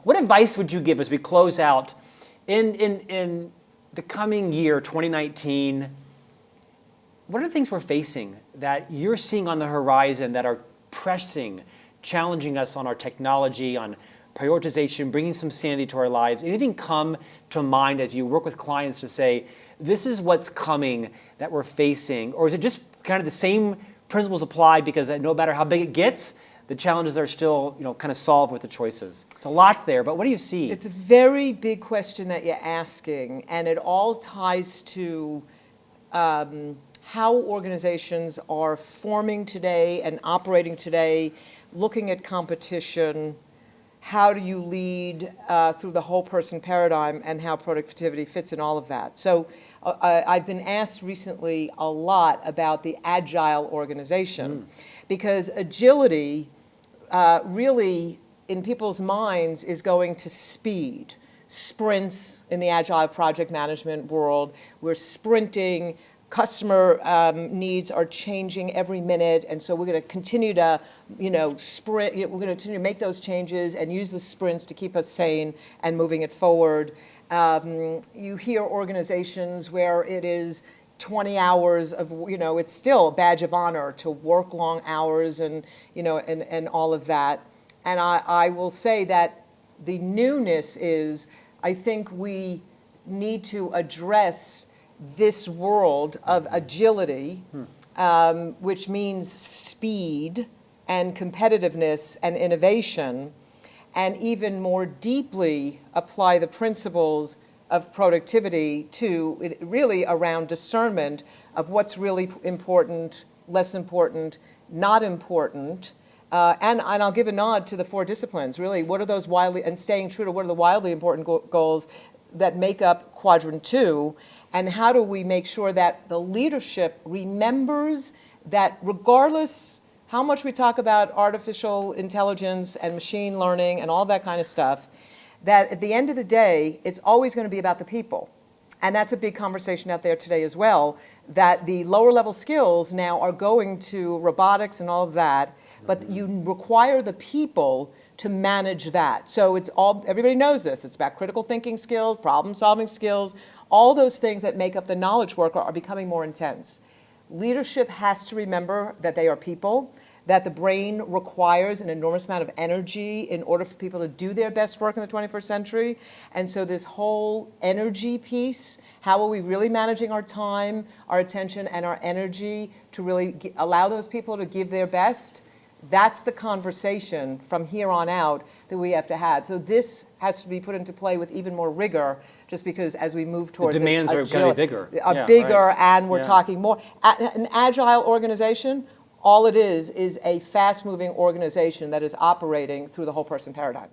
What advice would you give as we close out in the coming year, 2019? What are the things we're facing that you're seeing on the horizon that are pressing, challenging us on our technology, on prioritization, bringing some sanity to our lives? Anything come to mind as you work with clients to say, this is what's coming that we're facing? Or is it just kind of the same principles apply because no matter how big it gets, the challenges are still, kind of solved with the choices? It's a lot there, but what do you see? It's a very big question that you're asking, and it all ties to how organizations are forming today and operating today, looking at competition. How do you lead through the whole person paradigm, and how productivity fits in all of that? So I've been asked recently a lot about the agile organization, because agility really, in people's minds, is going to speed. Sprints in the agile project management world, we're sprinting. Customer needs are changing every minute, and so we're going to continue to, sprint. We're going to continue to make those changes and use the sprints to keep us sane and moving it forward. You hear organizations where it is 20 hours of, it's still a badge of honor to work long hours and all of that. And I will say that the newness is, I think we need to address this world of agility, which means speed and competitiveness and innovation, and even more deeply apply the principles of productivity to really around discernment of what's really important, less important, not important. And I'll give a nod to the 4 disciplines. Really, what are those and staying true to what are the wildly important goals that make up quadrant 2, and how do we make sure that the leadership remembers that regardless how much we talk about artificial intelligence and machine learning and all that kind of stuff, that at the end of the day, it's always going to be about the people. And that's a big conversation out there today as well, that the lower level skills now are going to robotics and all of that, but you require the people to manage that. So it's all, everybody knows this, it's about critical thinking skills, problem solving skills, all those things that make up the knowledge worker are becoming more intense. Leadership has to remember that they are people, that the brain requires an enormous amount of energy in order for people to do their best work in the 21st century. And so this whole energy piece, how are we really managing our time, our attention, and our energy to really allow those people to give their best? That's the conversation from here on out that we have to have. So this has to be put into play with even more rigor, just because as we move towards the demands are going to be bigger. Right. And we're talking more. An agile organization, all it is a fast-moving organization that is operating through the whole person paradigm.